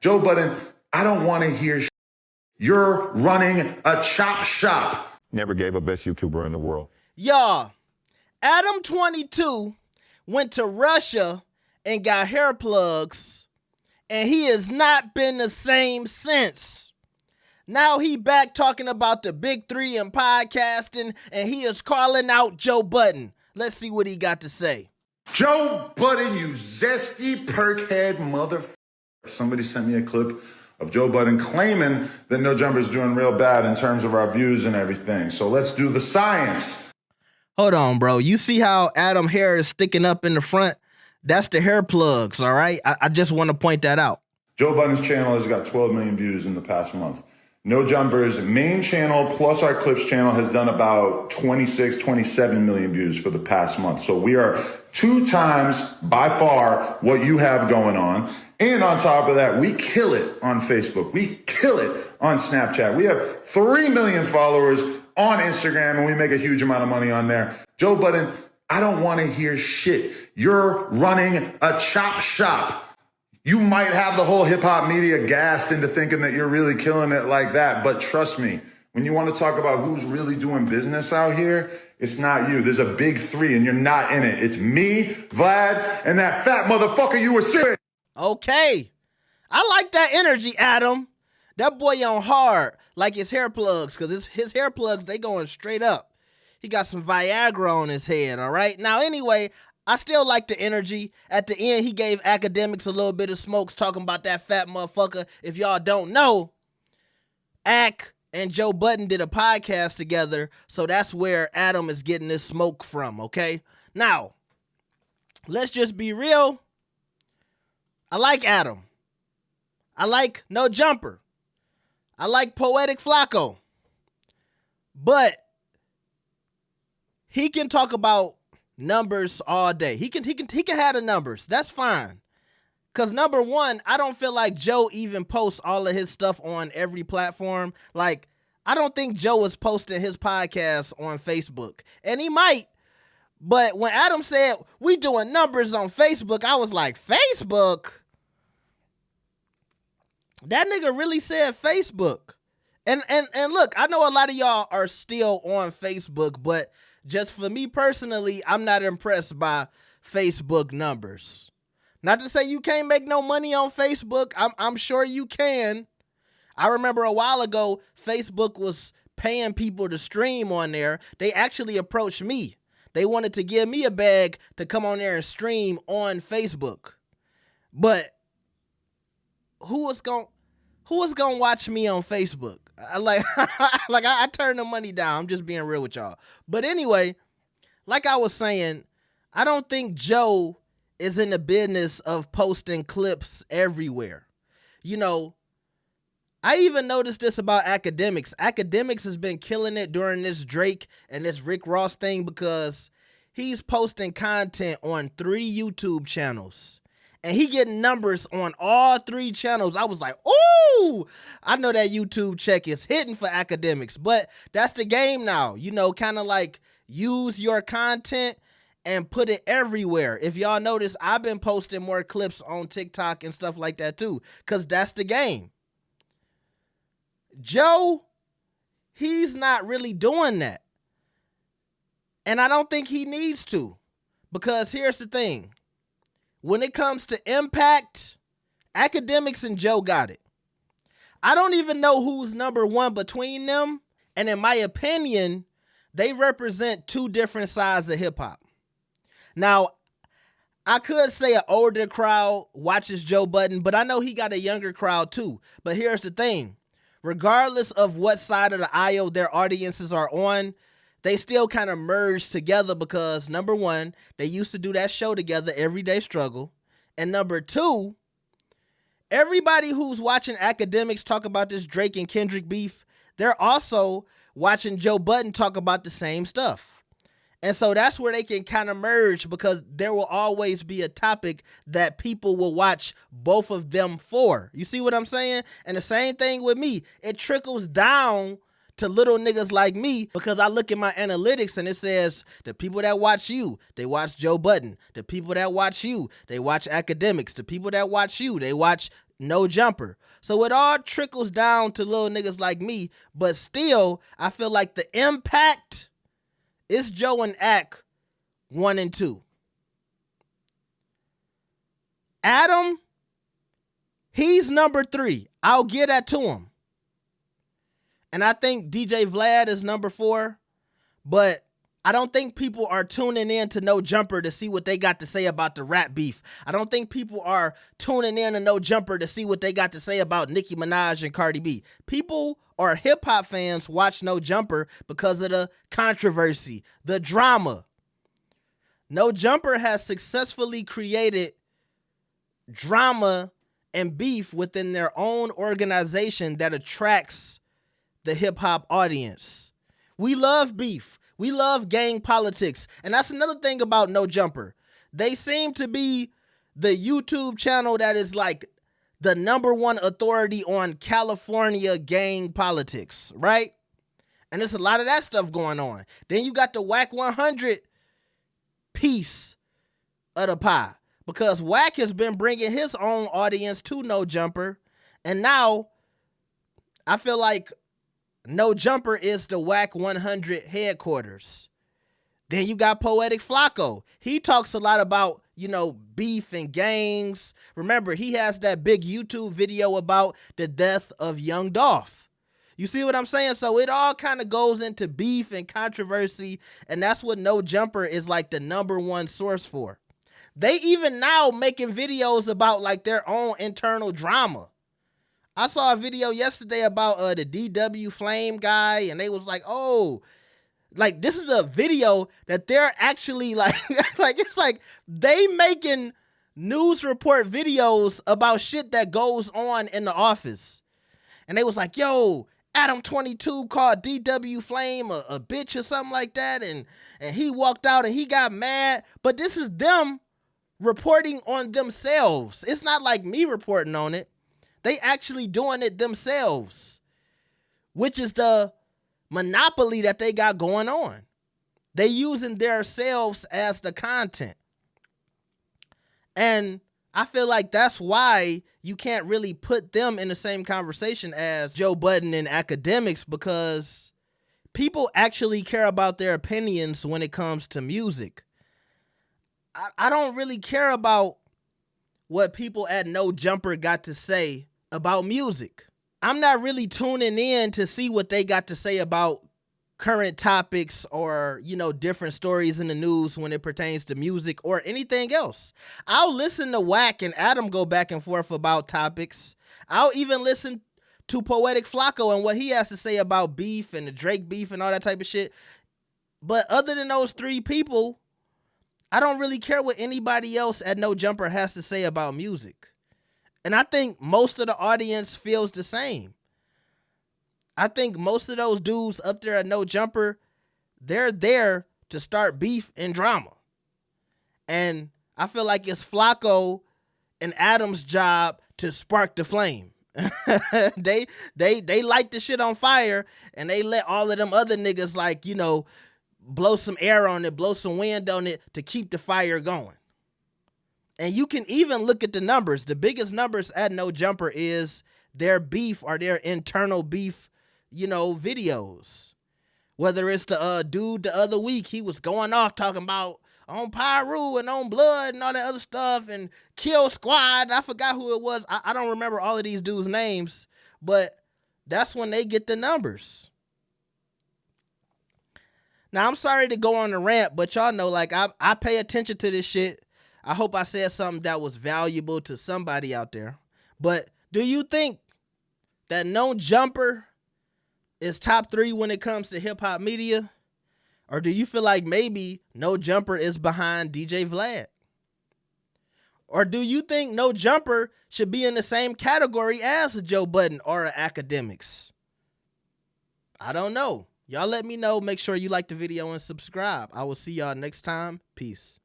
Joe Budden, I don't want to hear You're running a chop shop. Never gave a best YouTuber in the world. Y'all, Adam22 went to Russia and got hair plugs, and he has not been the same since. Now he back talking about the big three in podcasting, and he is calling out Joe Budden. Let's see what he got to say. Joe Budden, you zesty perkhead motherfucker. Somebody sent me a clip of Joe Budden claiming that No Jumper's doing real bad in terms of our views and everything. So let's do the science. Hold on, bro. You see how Adam hair is sticking up in the front? That's the hair plugs, all right? I just want to point that out. Joe Budden's channel has got 12 million views in the past month. No Jumper's main channel plus our Clips channel has done about 26, 27 million views for the past month. So we are 2 times by far what you have going on. And on top of that, we kill it on Facebook. We kill it on Snapchat. We have 3 million followers on Instagram, and we make a huge amount of money on there. Joe Budden, I don't want to hear shit. You're running a chop shop. You might have the whole hip hop media gassed into thinking that you're really killing it like that. But trust me, when you want to talk about who's really doing business out here, it's not you. There's a big 3 and you're not in it. It's me, Vlad, and that fat motherfucker you were sitting. Okay. I like that energy, Adam. That boy on hard like his hair plugs, because his hair plugs, they going straight up. He got some Viagra on his head, all right? Now, anyway, I still like the energy. At the end, he gave academics a little bit of smokes talking about that fat motherfucker. If y'all don't know, Ak and Joe Budden did a podcast together, so that's where Adam is getting this smoke from, okay? Now, let's just be real. I like Adam. I like No Jumper. I like Poetic Flacco. But he can talk about numbers all day. He can have the numbers. That's fine. Cause number one, I don't feel like Joe even posts all of his stuff on every platform. Like, I don't think Joe is posting his podcast on Facebook. And he might. But when Adam said we doing numbers on Facebook, I was like, Facebook? That nigga really said Facebook. And look, I know a lot of y'all are still on Facebook, but just for me personally, I'm not impressed by Facebook numbers. Not to say you can't make no money on Facebook. I'm sure you can. I remember a while ago, Facebook was paying people to stream on there. They actually approached me. They wanted to give me a bag to come on there and stream on Facebook. But who was gonna watch me on Facebook? I turned the money down. I'm just being real with y'all. But anyway, like I was saying, I don't think Joe is in the business of posting clips everywhere. You know, I even noticed this about academics. Academics has been killing it during this Drake and this Rick Ross thing because he's posting content on 3 YouTube channels. And he getting numbers on all 3 channels. I was like, ooh, I know that YouTube check is hitting for academics. But that's the game now. You know, kind of like use your content and put it everywhere. If y'all notice, I've been posting more clips on TikTok and stuff like that too. Because that's the game. Joe, he's not really doing that. And I don't think he needs to. Because here's the thing. When it comes to impact, academics and Joe got it. I don't even know who's number 1 between them. And in my opinion, they represent 2 different sides of hip hop. Now, I could say an older crowd watches Joe Budden, but I know he got a younger crowd too. But here's the thing. Regardless of what side of the aisle their audiences are on, they still kind of merge together because, number 1, they used to do that show together, Everyday Struggle. And number 2, everybody who's watching academics talk about this Drake and Kendrick beef, they're also watching Joe Budden talk about the same stuff. And so that's where they can kind of merge because there will always be a topic that people will watch both of them for. You see what I'm saying? And the same thing with me. It trickles down to little niggas like me because I look at my analytics and it says the people that watch you, they watch Joe Budden. The people that watch you, they watch academics. The people that watch you, they watch No Jumper. So it all trickles down to little niggas like me, but still, I feel like the impact is Joe and Ak 1 and 2. Adam, he's number 3. I'll give that to him. And I think DJ Vlad is number 4, but I don't think people are tuning in to No Jumper to see what they got to say about the rap beef. I don't think people are tuning in to No Jumper to see what they got to say about Nicki Minaj and Cardi B. People or hip hop fans watch No Jumper because of the controversy, the drama. No Jumper has successfully created drama and beef within their own organization that attracts the hip hop audience. We love beef. We love gang politics. And that's another thing about No Jumper. They seem to be the YouTube channel that is like the number one authority on California gang politics, right? And there's a lot of that stuff going on. Then you got the Whack 100 piece of the pie, because Whack has been bringing his own audience to No Jumper. And now I feel like No Jumper is the Whack 100 headquarters. Then you got Poetic Flacco. He talks a lot about, beef and gangs. Remember, he has that big YouTube video about the death of Young Dolph. You see what I'm saying? So it all kind of goes into beef and controversy, and that's what No Jumper is like the number one source for. They even now making videos about like their own internal drama. I saw a video yesterday about the DW Flame guy, and they was like, oh, like this is a video that they're actually like, like it's like they making news report videos about shit that goes on in the office. And they was like, yo, Adam22 called DW Flame a bitch or something like that, and he walked out and he got mad. But this is them reporting on themselves. It's not like me reporting on it. They actually doing it themselves, which is the monopoly that they got going on. They using their selves as the content. And I feel like that's why you can't really put them in the same conversation as Joe Budden and academics, because people actually care about their opinions when it comes to music. I don't really care about what people at No Jumper got to say about music. I'm not really tuning in to see what they got to say about current topics or, different stories in the news when it pertains to music or anything else. I'll listen to Whack and Adam go back and forth about topics. I'll even listen to Poetic Flacco and what he has to say about beef and the Drake beef and all that type of shit. But other than those three people, I don't really care what anybody else at No Jumper has to say about music. And I think most of the audience feels the same. I think most of those dudes up there at No Jumper, they're there to start beef and drama. And I feel like it's Flacco and Adam's job to spark the flame. They light the shit on fire, and they let all of them other niggas blow some air on it, blow some wind on it to keep the fire going. And you can even look at the numbers. The biggest numbers at No Jumper is their beef or their internal beef, videos. Whether it's the dude the other week, he was going off talking about on Pyru and on Blood and all that other stuff and Kill Squad. I forgot who it was. I don't remember all of these dudes' names, but that's when they get the numbers. Now, I'm sorry to go on a rant, but y'all know, I pay attention to this shit. I hope I said something that was valuable to somebody out there. But do you think that No Jumper is top 3 when it comes to hip hop media? Or do you feel like maybe No Jumper is behind DJ Vlad? Or do you think No Jumper should be in the same category as a Joe Budden or a Academics? I don't know. Y'all let me know. Make sure you like the video and subscribe. I will see y'all next time. Peace.